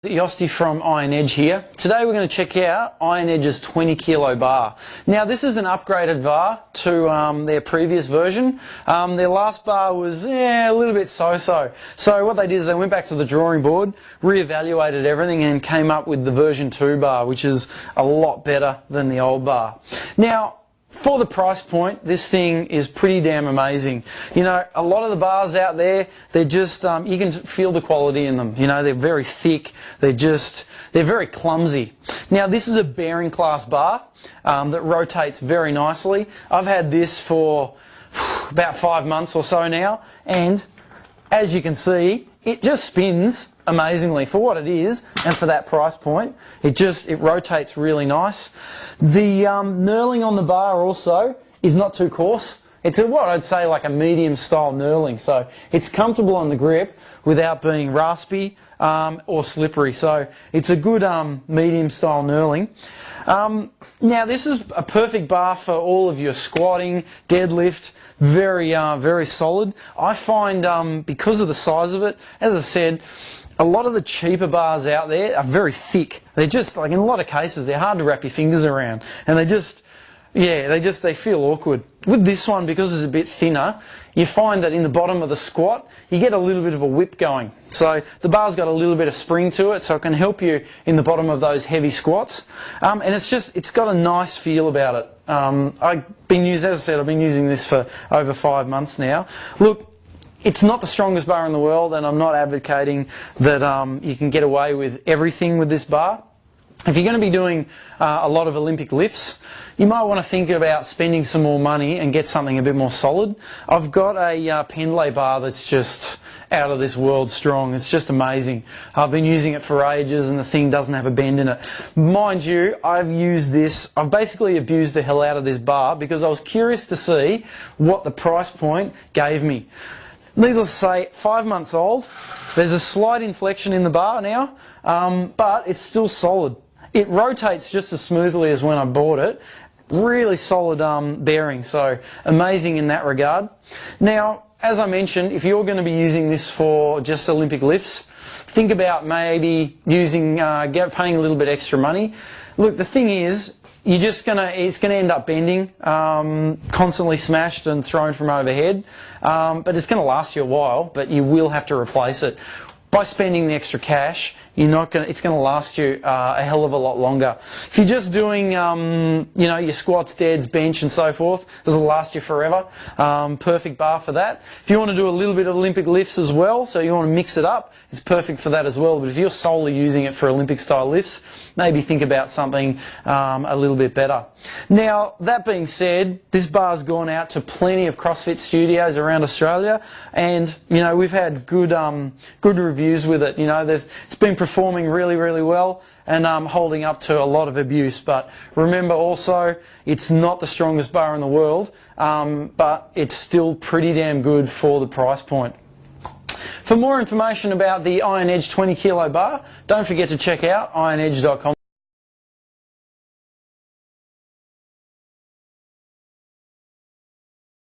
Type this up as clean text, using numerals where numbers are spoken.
Yosti from Iron Edge here. Today we're going to check out Iron Edge's 20 kilo bar. Now this is an upgraded bar to their previous version. Their last bar was a little bit so-so. So what they did is they went back to the drawing board, re-evaluated everything and came up with the version 2 bar, which is a lot better than the old bar. Now, for the price point, this thing is pretty damn amazing. You know, a lot of the bars out there, they're just, you can feel the quality in them. You know, they're very thick, they're very clumsy. Now, this is a bearing class bar that rotates very nicely. I've had this for about 5 months or so now, and as you can see, it just spins amazingly for what it is and for that price point. It rotates really nice. The knurling on the bar also is not too coarse. It's what I'd say like a medium style knurling, so it's comfortable on the grip without being raspy or slippery, so it's a good medium style knurling. Now this is a perfect bar for all of your squatting, deadlift, very solid. I find because of the size of it, as I said, a lot of the cheaper bars out there are very thick. They're just, like in a lot of cases, they're hard to wrap your fingers around. And they feel awkward. With this one, because it's a bit thinner, you find that in the bottom of the squat, you get a little bit of a whip going. So the bar's got a little bit of spring to it, so it can help you in the bottom of those heavy squats. And it's got a nice feel about it. As I said, I've been using this for over 5 months now. Look, it's not the strongest bar in the world, and I'm not advocating that you can get away with everything with this bar. If you're going to be doing a lot of Olympic lifts, you might want to think about spending some more money and get something a bit more solid. I've got a Pendlay bar that's just out of this world strong. It's just amazing. I've been using it for ages and the thing doesn't have a bend in it. Mind you, I've basically abused the hell out of this bar because I was curious to see what the price point gave me. Needless to say, 5 months old. There's a slight inflection in the bar now, but it's still solid. It rotates just as smoothly as when I bought it. Really solid bearing, so amazing in that regard. Now, as I mentioned, if you're going to be using this for just Olympic lifts, think about maybe paying a little bit extra money. Look, the thing is, it's going to end up bending, constantly smashed and thrown from overhead, but it's going to last you a while, but you will have to replace it. By spending the extra cash, it's going to last you a hell of a lot longer. If you're just doing, your squats, deads, bench and so forth, this will last you forever. Perfect bar for that. If you want to do a little bit of Olympic lifts as well, so you want to mix it up, it's perfect for that as well. But if you're solely using it for Olympic style lifts, maybe think about something a little bit better. Now, that being said, this bar's gone out to plenty of CrossFit studios around Australia, and we've had good reviews with it. It's been performing really well and holding up to a lot of abuse. But remember also, it's not the strongest bar in the world, but it's still pretty damn good for the price point. For more information about the Iron Edge 20 kilo bar, don't forget to check out ironedge.com.